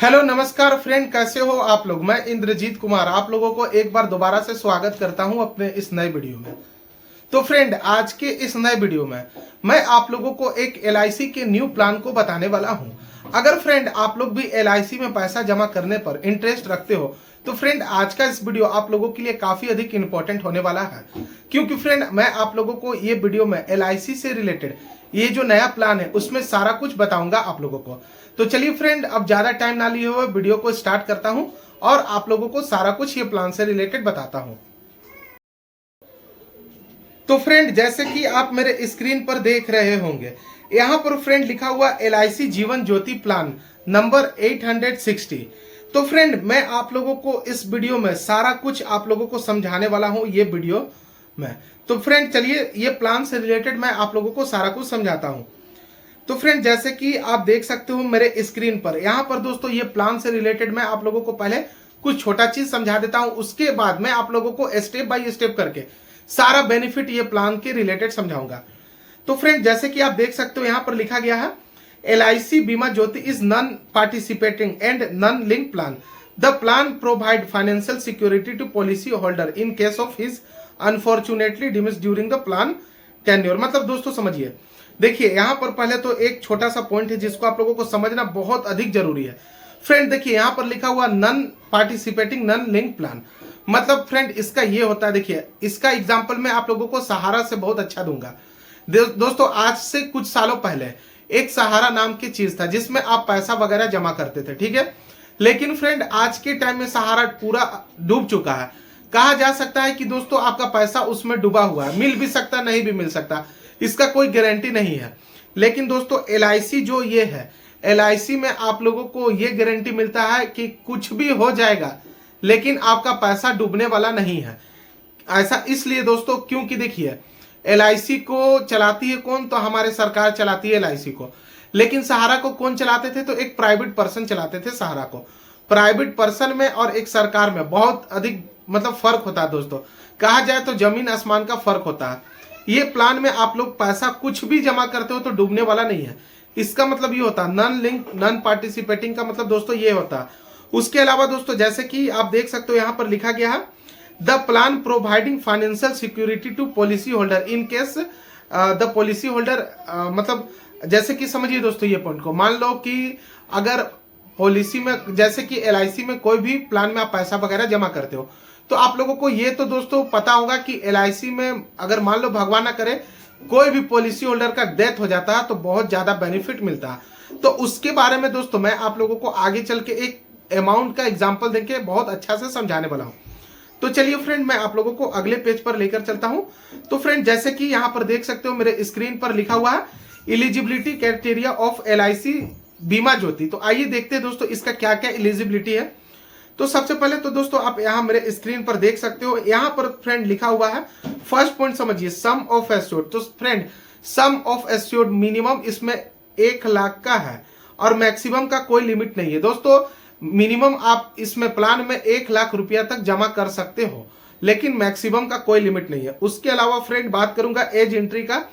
Hello नमस्कार friend, कैसे हो आप लोग। मैं इंद्रजीत कुमार आप लोगों को एक बार दोबारा से स्वागत करता हूं अपने इस नए वीडियो में। तो फ्रेंड, आज के इस नए वीडियो में मैं आप लोगों को एक एलआईसी के न्यू प्लान को बताने वाला हूं। अगर फ्रेंड आप लोग भी एलआईसी में पैसा जमा करने पर इंटरेस्ट रखते हो तो फ्रेंड आज का इस वीडियो आप लोगों के लिए काफी अधिक इंपॉर्टेंट होने वाला है, क्योंकि फ्रेंड मैं आप लोगों को ये वीडियो में एलआईसी से रिलेटेड ये जो नया प्लान है उसमें सारा कुछ बताऊंगा आप लोगों को। तो चलिए फ्रेंड, अब ज्यादा टाइम ना लिए हुए वीडियो को स्टार्ट करता हूं और आप लोगों को सारा कुछ ये प्लान से रिलेटेड बताता हूं। तो फ्रेंड, जैसे कि आप मेरे स्क्रीन पर देख रहे होंगे, यहाँ पर फ्रेंड लिखा हुआ LIC Jeevan Jyoti plan number 860। तो फ्रेंड, मैं आप लोगों को इस वीडियो में सारा कुछ आप लोगों को समझाने वाला हूं ये वीडियो में। तो फ्रेंड चलिए, ये प्लान से रिलेटेड मैं आप लोगों को सारा कुछ समझाता हूं। तो फ्रेंड, जैसे कि आप देख सकते हो मेरे स्क्रीन पर, यहाँ पर दोस्तों ये प्लान से रिलेटेड मैं आप लोगों को पहले कुछ छोटा चीज समझा देता हूं, उसके बाद मैं आप लोगों को स्टेप बाय स्टेप करके सारा बेनिफिट ये प्लान के रिलेटेड समझाऊंगा। तो फ्रेंड, जैसे कि आप देख सकते हो यहाँ पर लिखा गया है, एलआईसी बीमा Jyoti is non participating and non link plan. The plan provide financial security to policy holder in case of his unfortunately demise during the plan tenure. मतलब दोस्तों समझिए, देखिए यहाँ पर पहले तो एक छोटा सा पॉइंट है जिसको आप लोगों को समझना बहुत अधिक जरूरी है। फ्रेंड देखिए, यहाँ पर लिखा हुआ non participating non link plan, मतलब फ्रेंड इसका ये होता है, देखिए इसका एग्जांपल मैं आप लोगों को सहारा से बहुत अच्छा दूंगा। दोस्तों, आज से कुछ सालों पहले एक सहारा नाम की चीज था जिसमें आप पैसा वगैरह जमा करते थे, ठीक है। लेकिन फ्रेंड आज के टाइम में सहारा पूरा डूब चुका है। कहा जा सकता है कि दोस्तों आपका पैसा उसमें डूबा हुआ है, मिल भी सकता नहीं भी मिल सकता, इसका कोई गारंटी नहीं है। लेकिन दोस्तों एलआईसी जो ये है, एलआईसी में आप लोगों को ये गारंटी मिलता है कि कुछ भी हो जाएगा लेकिन आपका पैसा डूबने वाला नहीं है। ऐसा इसलिए दोस्तों क्योंकि देखिए एलआईसी को चलाती है कौन, तो हमारे सरकार चलाती है एलआईसी को। लेकिन सहारा को कौन चलाते थे, तो एक प्राइवेट पर्सन चलाते थे सहारा को। प्राइवेट पर्सन में और एक सरकार में बहुत अधिक मतलब फर्क होता है दोस्तों, कहा जाए तो जमीन आसमान का फर्क होता है। ये प्लान में आप लोग पैसा कुछ भी जमा करते हो तो डूबने वाला नहीं है। इसका मतलब ये होता है नॉन लिंक नॉन पार्टिसिपेटिंग का मतलब दोस्तों ये होता है। उसके अलावा दोस्तों जैसे कि आप देख सकते हो यहाँ पर लिखा गया है, the plan providing financial security to policy holder in case the policy holder, मतलब जैसे कि समझिए दोस्तों ये पॉइंट को, मान लो कि अगर पॉलिसी में जैसे कि एलआईसी में कोई भी प्लान में आप पैसा वगैरह जमा करते हो तो आप लोगों को ये तो दोस्तों पता होगा कि एलआईसी में अगर मान लो भगवान ना करे कोई भी पॉलिसी होल्डर का डेथ हो जाता है तो बहुत ज्यादा बेनिफिट मिलता है। तो उसके बारे में दोस्तों मैं आप लोगों को आगे चल के एक अमाउंट का एग्जांपल देके बहुत अच्छा से समझाने वाला हूं। तो चलिए फ्रेंड, मैं आप लोगों को अगले पेज पर लेकर चलता हूं। तो फ्रेंड जैसे कि यहाँ पर देख सकते हो मेरे स्क्रीन पर लिखा हुआ है एलिजिबिलिटी क्राइटेरिया ऑफ एलआईसी बीमा ज्योति। तो आइए देखते हैं दोस्तों इसका क्या क्या एलिजिबिलिटी है। तो सबसे पहले तो दोस्तों आप यहाँ मेरे स्क्रीन पर देख सकते हो, यहाँ पर फ्रेंड लिखा हुआ है, फर्स्ट पॉइंट समझिए, सम ऑफ एश्योर्ड। तो friend sum of assured minimum इसमें 1 लाख का है और मैक्सिमम का कोई लिमिट नहीं है दोस्तों। मिनिमम आप इसमें प्लान में 1 लाख रुपया तक जमा कर सकते हो, लेकिन मैक्सिमम का कोई लिमिट नहीं है। उसके अलावा फ्रेंड बात करूंगा एज एंट्री का,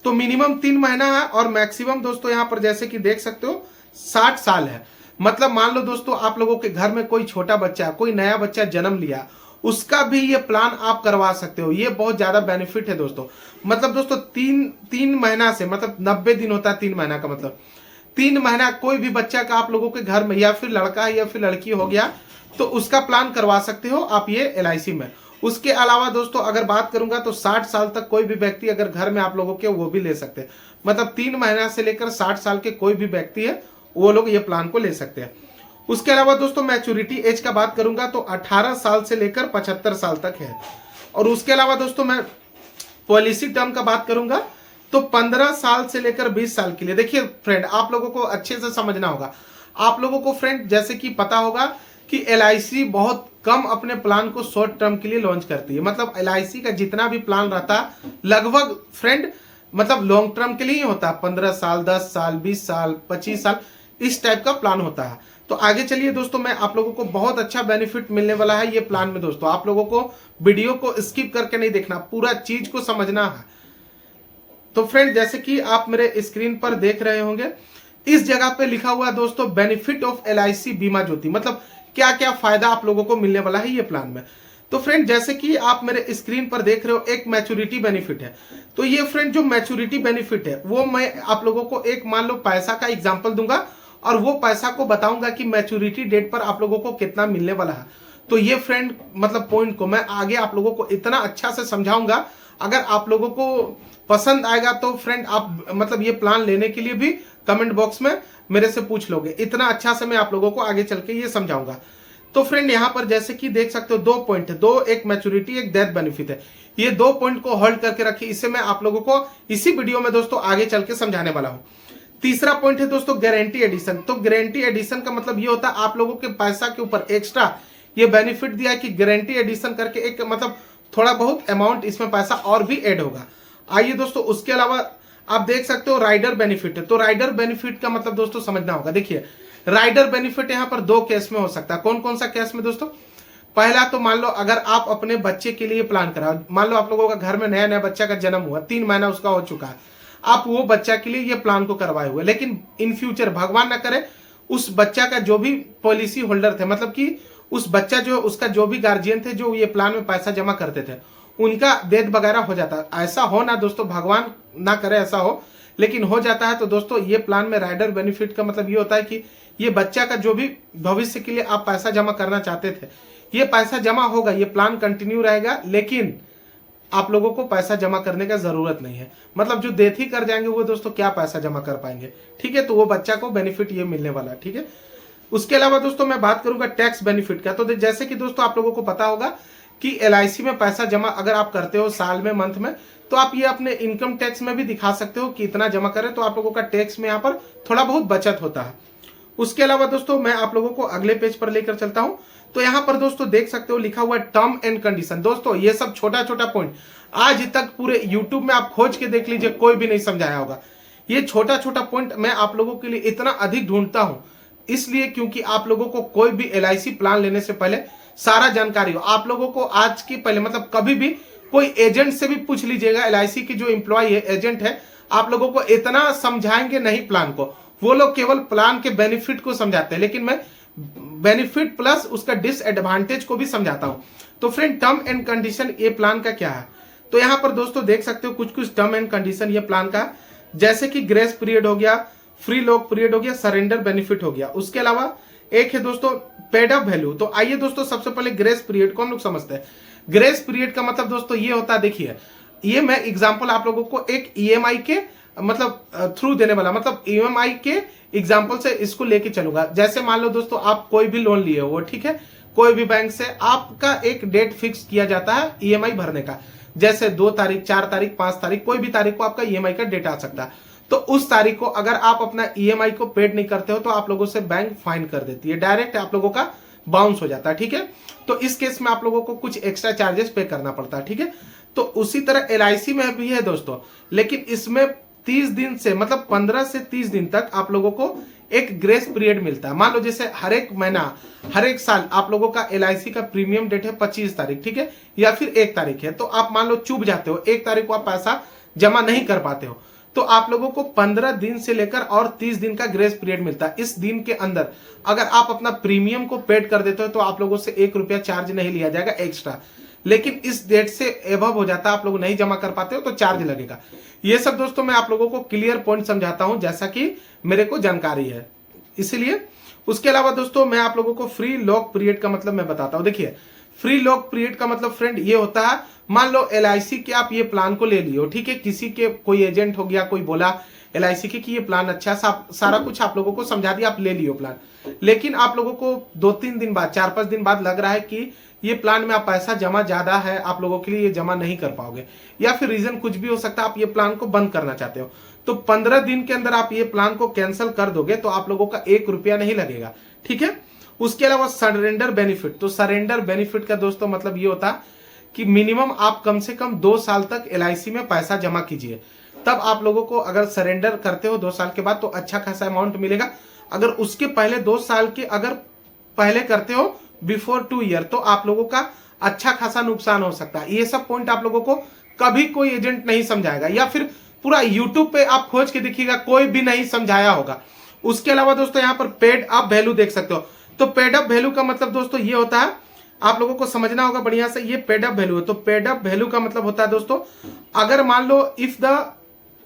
तो मिनिमम 3 महीना है और मैक्सिमम दोस्तों यहाँ पर जैसे कि देख सकते हो 60 साल है। मतलब मान लो दोस्तों आप लोगों के घर में कोई छोटा बच्चा, कोई नया बच्चा जन्म लिया, उसका भी ये प्लान आप करवा सकते हो। ये बहुत ज्यादा बेनिफिट है दोस्तों। मतलब दोस्तों तीन महीना से, मतलब 90 दिन होता है 3 महीना का, मतलब 3 महीना कोई भी बच्चा का आप लोगों के घर में, या फिर लड़का या फिर लड़की हो गया तो उसका प्लान करवा सकते हो आप ये एलआईसी में। उसके अलावा दोस्तों अगर बात करूंगा तो 60 साल तक कोई भी व्यक्ति अगर घर में आप लोगों के, वो भी ले सकते हैं। मतलब 3 महीना से लेकर 60 साल के कोई भी व्यक्ति है वो लोग ये प्लान को ले सकते हैं। उसके अलावा दोस्तों मैच्योरिटी एज का बात करूंगा तो 18 साल से लेकर 75 साल तक है। और उसके अलावा दोस्तों मैं पॉलिसी टर्म का बात करूंगा तो 15 साल से लेकर 20 साल के लिए। देखिए फ्रेंड आप लोगों को अच्छे से समझना होगा। आप लोगों को फ्रेंड जैसे कि पता होगा कि एलआईसी बहुत कम अपने प्लान को शॉर्ट टर्म के लिए लॉन्च करती है। मतलब एलआईसी का जितना भी प्लान रहता है लगभग फ्रेंड मतलब लॉन्ग टर्म के लिए ही होता है। 15 साल, 10 साल, 20 साल, 25 साल, इस टाइप का प्लान होता है। तो आगे चलिए दोस्तों, मैं आप लोगों को बहुत अच्छा बेनिफिट मिलने वाला है ये प्लान में दोस्तों। आप लोगों को वीडियो को स्किप करके नहीं देखना, पूरा चीज को समझना है। तो फ्रेंड जैसे कि आप मेरे स्क्रीन पर देख रहे होंगे, इस जगह पे लिखा हुआ है दोस्तों बेनिफिट ऑफ LIC बीमा ज्योति, मतलब क्या क्या फायदा आप लोगों को मिलने वाला है ये प्लान में। तो फ्रेंड जैसे कि आप मेरे स्क्रीन पर देख रहे हो एक मैच्योरिटी बेनिफिट है। तो ये फ्रेंड जो मैच्योरिटी बेनिफिट है वो मैं आप लोगों को एक मान लो पैसा का एग्जांपल दूंगा और वो पैसा को बताऊंगा कि मैच्योरिटी डेट पर आप लोगों को कितना मिलने वाला है। तो ये फ्रेंड मतलब पॉइंट को मैं आगे आप लोगों को इतना अच्छा से समझाऊंगा, अगर आप लोगों को पसंद आएगा तो फ्रेंड आप मतलब ये प्लान लेने के लिए भी कमेंट बॉक्स में मेरे से पूछ लोगे। इतना अच्छा से मैं आप लोगों को आगे चल के ये समझाऊंगा। तो फ्रेंड यहाँ पर जैसे कि देख सकते हो 2 पॉइंट है, दो, एक मैच्योरिटी एक डेथ बेनिफिट है। ये 2 पॉइंट को होल्ड करके रखिए, इससे मैं आप लोगों को इसी वीडियो में दोस्तों आगे चल के समझाने वाला हूँ। तीसरा पॉइंट है दोस्तों गारंटी एडिशन। तो गारंटी एडिशन का मतलब ये होता है आप लोगों के पैसा के ऊपर एक्स्ट्रा ये बेनिफिट दिया है कि गारंटी एडिशन करके एक मतलब थोड़ा बहुत अमाउंट इसमें पैसा और भी ऐड होगा। आइए दोस्तों उसके अलावा आप देख सकते हो राइडर बेनिफिट है। तो राइडर बेनिफिट का मतलब दोस्तों समझना होगा। देखिए राइडर बेनिफिट यहाँ पर 2 केस में हो सकता है। कौन कौन सा केस में दोस्तों? पहला तो मान लो अगर आप अपने बच्चे के लिए प्लान कराओ, मान लो आप लोगों का घर में नया नया बच्चा का जन्म हुआ, 3 महीना उसका हो चुका है, आप वो बच्चा के लिए ये प्लान को करवाए हुए, लेकिन इन फ्यूचर भगवान ना करे उस बच्चा का जो भी पॉलिसी होल्डर थे, मतलब कि उस बच्चा जो उसका जो भी गार्जियन थे जो ये प्लान में पैसा जमा करते थे, उनका डेथ वगैरह हो जाता है। ऐसा हो ना दोस्तों, भगवान ना करे ऐसा हो, लेकिन हो जाता है तो दोस्तों ये प्लान में राइडर बेनिफिट का मतलब ये होता है कि ये बच्चा का जो भी भविष्य के लिए आप पैसा जमा करना चाहते थे, ये पैसा जमा होगा, ये प्लान कंटिन्यू रहेगा, लेकिन आप लोगों को पैसा जमा करने का जरूरत नहीं है। मतलब जो डेथ ही कर जाएंगे वो दोस्तों क्या पैसा जमा कर पाएंगे, ठीक है। तो वो बच्चा को बेनिफिट ये मिलने वाला है, ठीक है। उसके अलावा दोस्तों मैं बात करूंगा टैक्स बेनिफिट का। तो जैसे कि दोस्तों आप लोगों को पता होगा कि LIC में पैसा जमा अगर आप करते हो साल में, मंथ में, तो आप ये अपने इनकम टैक्स में भी दिखा सकते हो कि इतना जमा करें, तो आप लोगों का टैक्स में यहाँ पर थोड़ा बहुत बचत होता है। उसके अलावा दोस्तों मैं आप लोगों को अगले पेज पर लेकर चलता हूं। तो यहाँ पर दोस्तों देख सकते हो लिखा हुआ है टर्म एंड कंडीशन। दोस्तों ये सब छोटा छोटा पॉइंट आज तक पूरे YouTube में आप खोज के देख लीजिए, कोई भी नहीं समझाया होगा। ये छोटा छोटा पॉइंट मैं आप लोगों के लिए इतना अधिक ढूंढता हूं इसलिए क्योंकि आप लोगों को कोई भी LIC प्लान लेने से पहले सारा जानकारी हो। आप लोगों को आज के पहले मतलब कभी भी कोई एजेंट से भी पूछ लीजिएगा, LIC की जो एम्प्लॉय है, एजेंट है, आप लोगों को इतना समझाएंगे नहीं प्लान को। वो लोग केवल प्लान के बेनिफिट को समझाते हैं, लेकिन मैं बेनिफिट प्लस उसका डिसएडवांटेज को भी समझाता हूं। तो फ्रेंड टर्म एंड कंडीशन ये प्लान का क्या है, तो यहां पर दोस्तों देख सकते हो कुछ कुछ टर्म एंड कंडीशन ये प्लान का, जैसे कि ग्रेस पीरियड हो गया, फ्री लॉक पीरियड हो गया, सरेंडर बेनिफिट हो गया। उसके अलावा एक है दोस्तों पेड अप वैल्यू। तो आइए दोस्तों सबसे पहले ग्रेस पीरियड को हम लोग समझते हैं। ग्रेस पीरियड का मतलब दोस्तों ये होता है, देखिए ये मैं एग्जांपल आप लोगों को एक EMI के मतलब थ्रू देने वाला, मतलब EMI के एग्जांपल से इसको लेके चलूंगा। जैसे मान लो दोस्तों आप कोई भी लोन लिए हो, ठीक है, कोई भी बैंक से आपका एक डेट फिक्स किया जाता है EMI भरने का, जैसे 2 तारीख, 4 तारीख, 5 तारीख, कोई भी तारीख को आपका EMI का डेट आ सकता है। तो उस तारीख को अगर आप अपना EMI को पेड नहीं करते हो तो आप लोगों से बैंक फाइन कर देती है, डायरेक्ट आप लोगों का बाउंस हो जाता है, ठीक है। तो इस केस में आप लोगों को कुछ एक्स्ट्रा चार्जेस पे करना पड़ता है, ठीक है। तो उसी तरह LIC में भी है दोस्तों, लेकिन इसमें 30 दिन से मतलब 15 से 30 दिन तक आप लोगों को एक ग्रेस पीरियड मिलता है। मान लो जैसे हर एक महीना, हर एक साल आप लोगों का LIC का प्रीमियम डेट है 25 तारीख, ठीक है, या फिर 1 तारीख है, तो आप मान लो चूक जाते हो, 1 तारीख को आप पैसा जमा नहीं कर पाते हो, तो आप लोगों को 15 दिन से लेकर और 30 दिन का ग्रेस पीरियड मिलता है। इस दिन के अंदर अगर आप अपना प्रीमियम को पेड कर देते हो तो आप लोगों से 1 रुपया चार्ज नहीं लिया जाएगा एक्स्ट्रा, लेकिन इस डेट से एबव हो जाता है, आप लोग नहीं जमा कर पाते हो तो चार्ज लगेगा। ये सब दोस्तों मैं आप लोगों को क्लियर पॉइंट समझाता हूं जैसा कि मेरे को जानकारी है, इसलिए। उसके अलावा दोस्तों मैं आप लोगों को फ्री लॉक पीरियड का मतलब मैं बताता हूं। देखिए फ्री लॉक पीरियड का मतलब फ्रेंड ये होता है, मान लो LIC के आप ये प्लान को ले लियो, ठीक है, किसी के कोई एजेंट हो गया, कोई बोला LIC के कि ये प्लान अच्छा, सारा कुछ आप लोगों को समझा दिया, आप ले लियो प्लान, लेकिन आप लोगों को 2-3 दिन बाद, 4-5 दिन बाद लग रहा है कि ये प्लान में आप पैसा जमा ज्यादा है, आप लोगों के लिए ये जमा नहीं कर पाओगे, या फिर रीजन कुछ भी हो सकता है, आप ये प्लान को बंद करना चाहते हो, तो 15 दिन के अंदर आप ये प्लान को कैंसिल कर दोगे तो आप लोगों का 1 रुपया नहीं लगेगा, ठीक है। उसके अलावा सरेंडर बेनिफिट। तो सरेंडर बेनिफिट का दोस्तों मतलब ये होता है कि मिनिमम आप कम से कम 2 साल तक LIC में पैसा जमा कीजिए, तब आप लोगों को अगर सरेंडर करते हो 2 साल के बाद तो अच्छा खासा अमाउंट मिलेगा। अगर उसके पहले 2 साल के अगर पहले करते हो बिफोर 2 ईयर तो आप लोगों का अच्छा खासा नुकसान हो सकता है। ये सब पॉइंट आप लोगों को कभी कोई एजेंट नहीं समझाएगा, या फिर पूरा YouTube पे आप खोज के देखिएगा कोई भी नहीं समझाया होगा। उसके अलावा दोस्तों यहाँ पर पेड अप वैल्यू देख सकते हो। तो पेड अप वैल्यू का मतलब दोस्तों ये होता है, आप लोगों को समझना होगा बढ़िया से, ये पेड अप वैल्यू है। तो पेड अप वैल्यू का मतलब होता है दोस्तों, अगर मान लो if the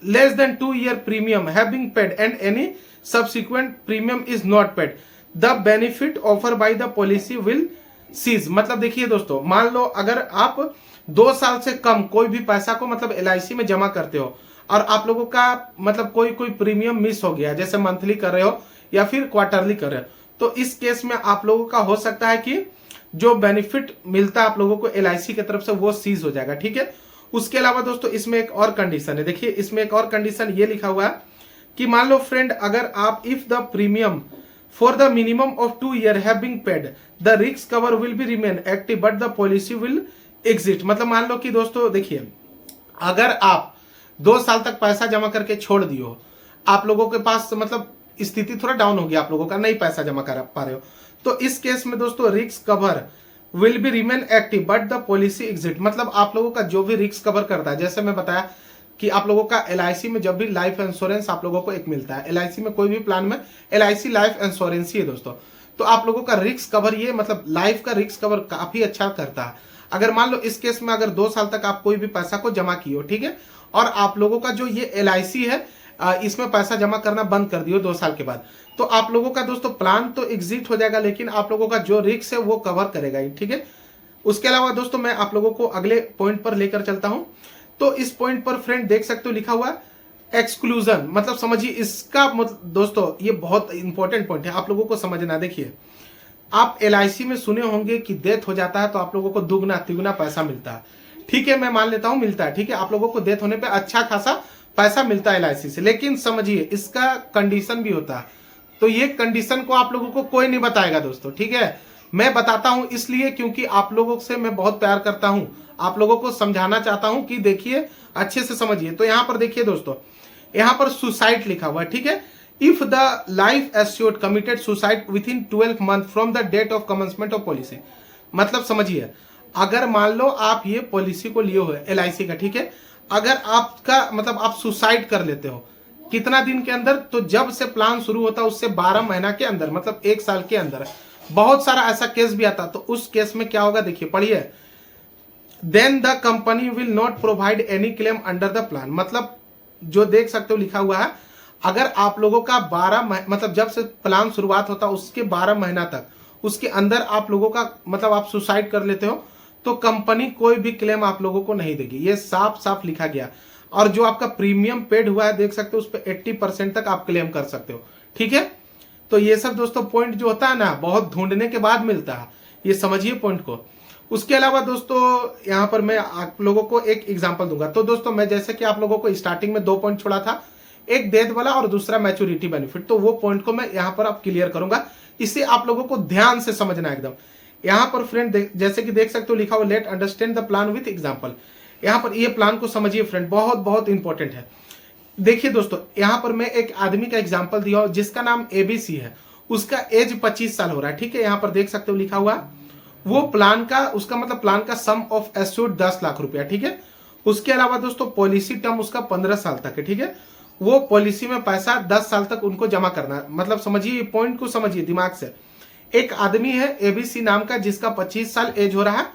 less than 2 year premium have been paid and any subsequent premium is not paid, the benefit offered by the policy will cease। मतलब देखिए दोस्तों, मान लो अगर आप 2 साल से कम कोई भी पैसा को मतलब LIC में जमा करते हो और आप लोगों का मतलब कोई प्रीमियम मिस हो गया, जैसे मंथली कर रहे हो या फिर क्वार्टरली कर रहे हो, तो इस केस में आप लोगों का हो सकता है कि जो बेनिफिट मिलता है आप लोगों को LIC की तरफ से वो सीज हो जाएगा, ठीक है। उसके अलावा दोस्तों इसमें एक और कंडीशन है, देखिए इसमें एक और कंडीशन ये लिखा हुआ है कि मान लो फ्रेंड, अगर आप if the premium for the minimum of 2 year have been paid the risk cover will be remain active but the policy will exit. मतलब मान लो कि दोस्तों देखिए, अगर आप 2 साल तक पैसा जमा करके छोड़ दियो, आप लोगों के पास मतलब स्थिति थोड़ा डाउन हो गया, आप लोगों का नहीं पैसा जमा कर पा रहे हो, तो इस केस में दोस्तों risk cover will be remain active but the policy exit. मतलब आप लोगों का जो भी रिस्क कवर करता है, जैसे मैं बताया कि आप लोगों का LIC में जब भी लाइफ इंश्योरेंस आप लोगों को एक मिलता है, LIC में कोई भी प्लान में LIC लाइफ इंश्योरेंस ही है दोस्तों, तो आप लोगों का रिस्क कवर ये मतलब लाइफ का रिस्क कवर काफी अच्छा करता है। अगर मान लो इस केस में अगर 2 साल तक आप कोई भी पैसा को जमा किए हो, ठीक है, और आप लोगों का जो ये LIC है इसमें पैसा जमा करना बंद कर दियो 2 साल के बाद, तो आप लोगों का दोस्तों प्लान तो एग्जिट हो जाएगा, लेकिन आप लोगों का जो रिस्क है वो कवर करेगा ही, ठीक है। उसके अलावा दोस्तों मैं आप लोगों को अगले पॉइंट पर लेकर चलता हूं। तो इस पॉइंट पर फ्रेंड देख सकते हो लिखा हुआ है एक्सक्लूजन। मतलब समझिए इसका दोस्तों ये बहुत इंपॉर्टेंट पॉइंट है, आप लोगों को समझना। देखिए आप LIC में सुने होंगे कि डेथ हो जाता है तो आप लोगों को दुगना तिगुना पैसा मिलता है, ठीक है, मैं मान लेता हूं मिलता है, ठीक है, आप लोगों को डेथ होने पर अच्छा खासा पैसा मिलता है LIC से, लेकिन समझिए इसका कंडीशन भी होता है। तो ये कंडीशन को आप लोगों को कोई नहीं बताएगा दोस्तों, ठीक है, मैं बताता हूं इसलिए क्योंकि आप लोगों से मैं बहुत प्यार करता हूं, आप लोगों को समझाना चाहता हूं कि देखिए अच्छे से समझिए। तो यहां पर देखिए दोस्तों, यहां पर सुसाइड लिखा हुआ है, ठीक है। If the life assured committed suicide with in 12 months from the date of commencement of policy. मतलब समझिए, अगर मान लो आप ये पॉलिसी को लिए हुए LIC का, ठीक है, अगर आपका मतलब आप सुसाइड कर लेते हो कितना दिन के अंदर, तो जब से प्लान शुरू होता है उससे 12 महीना के अंदर, मतलब 1 साल के अंदर, बहुत सारा ऐसा केस भी आता। तो उस केस में क्या होगा देखिए, पढ़िए, then the company will not provide any claim under the plan. मतलब जो देख सकते हो लिखा हुआ है, अगर आप लोगों का 12 मतलब जब से प्लान शुरुआत होता है उसके 12 महीना तक उसके अंदर आप लोगों का मतलब आप सुसाइड कर लेते हो तो कंपनी कोई भी क्लेम आप लोगों को नहीं देगी, ये साफ साफ लिखा गया। और जो आपका प्रीमियम पेड हुआ है देख सकते हो उस पर 80% तक आप क्लेम कर सकते हो, ठीक है। तो ये सब दोस्तों पॉइंट जो होता है ना, बहुत ढूंढने के बाद मिलता है, ये समझिए पॉइंट को। उसके अलावा दोस्तों यहाँ पर मैं आप लोगों को एक एग्जांपल दूंगा। तो दोस्तों मैं जैसे कि आप लोगों को स्टार्टिंग में 2 पॉइंट छोड़ा था, एक डेथ वाला और दूसरा मैच्योरिटी बेनिफिट, तो वो पॉइंट को मैं यहाँ पर अब क्लियर करूंगा, इसे आप लोगों को ध्यान से समझना एकदम। यहाँ पर फ्रेंड जैसे कि देख सकते हो लिखा हुआ let understand the plan with example. यहाँ पर ये प्लान को समझिए फ्रेंड, बहुत बहुत इंपॉर्टेंट है। देखिए दोस्तों यहाँ पर मैं एक आदमी का एग्जांपल दिया हूं जिसका नाम ABC है, उसका एज 25 साल हो रहा है, ठीक है। यहाँ पर देख सकते हो लिखा हुआ वो प्लान का उसका मतलब प्लान का सम ऑफ एश्योर्ड 10 लाख रुपया, ठीक है। उसके अलावा दोस्तों पॉलिसी टर्म उसका 15 साल तक है, ठीक है। वो पॉलिसी में पैसा 10 साल तक उनको जमा करना है। मतलब समझिए पॉइंट को समझिए दिमाग से। एक आदमी है ABC नाम का जिसका 25 साल एज हो रहा है,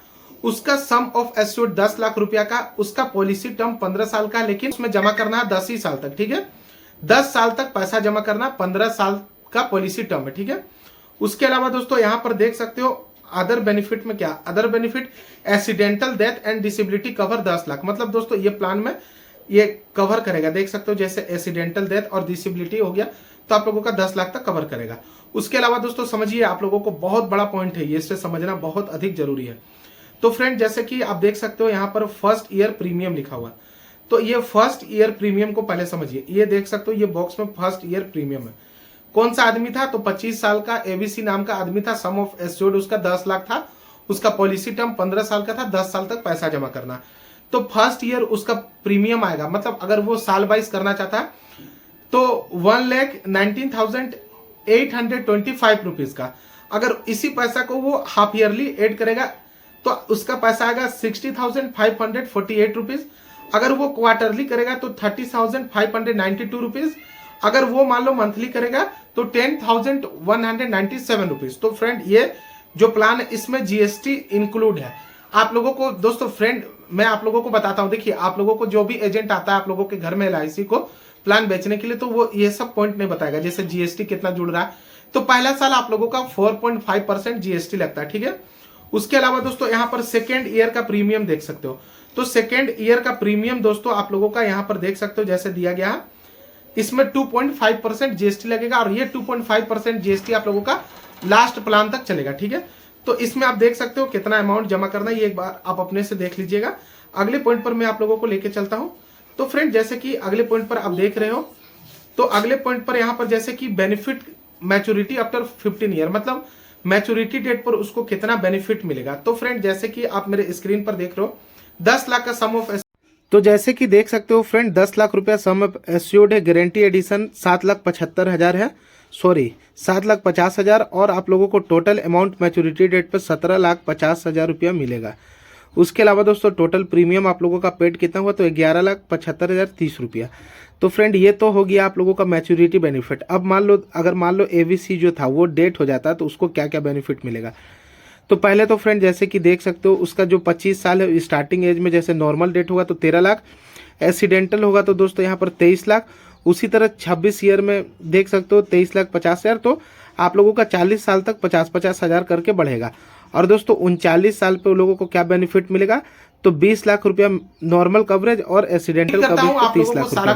उसका सम ऑफ एश्योर्ड 10 लाख रुपया का, उसका पॉलिसी टर्म 15 साल का, लेकिन उसमें जमा करना है 10 ही साल तक, ठीक है। 10 साल तक पैसा जमा करना, 15 साल का पॉलिसी टर्म है, ठीक है। उसके अलावा दोस्तों यहाँ पर देख सकते हो अदर बेनिफिट में क्या, other benefit accidental death and disability cover 10 lakh. मतलब दोस्तों ये प्लान में ये कवर करेगा, देख सकते हो जैसे एक्सीडेंटल डेथ और डिसेबिलिटी हो गया तो आप लोगों का 10 लाख तक कवर करेगा। उसके अलावा दोस्तों समझिए आप लोगों को बहुत बड़ा पॉइंट है, ये इसे समझना बहुत अधिक जरूरी है। तो फ्रेंड जैसे कि आप देख सकते हो यहाँ पर फर्स्ट ईयर प्रीमियम लिखा हुआ, तो ये फर्स्ट ईयर प्रीमियम को पहले समझिए। ये देख सकते हो ये बॉक्स में फर्स्ट ईयर प्रीमियम है, कौन सा आदमी था, तो 25 साल का ABC नाम का आदमी था, सम ऑफ एश्योर्ड उसका 10 लाख था, उसका पॉलिसी टर्म 15 साल का था, 10 साल तक पैसा जमा करना। तो फर्स्ट ईयर उसका प्रीमियम आएगा, मतलब अगर वो साल वाइज करना चाहता है तो 1,19,825 रुपीज का। अगर इसी पैसा को वो हाफ ईयरली एड करेगा तो उसका पैसा आएगा 60,548 रुपीज। अगर वो क्वार्टरली करेगा तो 30,592 रुपीज। अगर वो मान लो मंथली करेगा तो 10,197 रुपीज। तो फ्रेंड ये जो प्लान है इसमें जीएसटी इंक्लूड है। आप लोगों को दोस्तों फ्रेंड मैं आप लोगों को बताता हूं, देखिए आप लोगों को जो भी एजेंट आता है आप लोगों के घर में एलआईसी को प्लान बेचने के लिए, तो वो ये सब पॉइंट नहीं बताएगा, जैसे जीएसटी कितना जुड़ रहा है। तो पहला साल आप लोगों का 4.5% जीएसटी लगता है, ठीक है। उसके अलावा दोस्तों यहाँ पर सेकेंड ईयर का प्रीमियम देख सकते हो। तो सेकेंड ईयर का प्रीमियम दोस्तों आप लोगों का यहाँ पर देख सकते हो जैसे दिया गया है, इसमें 2.5% जीएसटी लगेगा और ये 2.5% जीएसटी आप लोगों का लास्ट प्लान तक चलेगा, ठीक है। तो इसमें आप देख सकते हो कितना अमाउंट जमा करना है, ये एक बार आप अपने से देख लीजिएगा। अगले पॉइंट पर मैं आप लोगों को लेके चलता हूं। तो फ्रेंड जैसे कि अगले पॉइंट पर आप देख रहे हो, तो अगले पॉइंट पर यहाँ पर जैसे कि बेनिफिट मैच्योरिटी आफ्टर 15 ईयर, मतलब मैच्योरिटी डेट पर उसको कितना बेनिफिट मिलेगा। तो फ्रेंड जैसे कि आप मेरे स्क्रीन पर देख रहे हो 10 लाख का सम ऑफ, तो जैसे कि देख सकते हो फ्रेंड 10 लाख रुपया सम ऑफ एश्योर्ड है। गारंटी एडिशन 7,75,000 है, सॉरी 7,50,000, और आप लोगों को टोटल अमाउंट मैच्योरिटी डेट पर 17,50,000 रुपया मिलेगा। उसके अलावा दोस्तों टोटल प्रीमियम आप लोगों का पेड कितना हुआ, तो 11,75,030 रुपया। तो फ्रेंड ये तो हो गया आप लोगों का मैच्योरिटी बेनिफिट। अब मान लो अगर मान लो एवीसी जो था वो डेट हो जाता तो उसको क्या क्या बेनिफिट मिलेगा। तो पहले तो फ्रेंड जैसे कि देख सकते हो उसका जो 25 साल है स्टार्टिंग एज में, जैसे नॉर्मल डेट होगा तो 13 लाख, एक्सीडेंटल होगा तो दोस्तों यहाँ पर 23 लाख। उसी तरह 26 ईयर में देख सकते हो 23,50,000। तो आप लोगों का 40 साल तक 50-50 हजार करके बढ़ेगा। और दोस्तों 39 साल पे लोगों को क्या बेनिफिट मिलेगा, तो 20 लाख रुपया नॉर्मल कवरेज और एक्सीडेंटल कवरेज 30 लाख रुपया।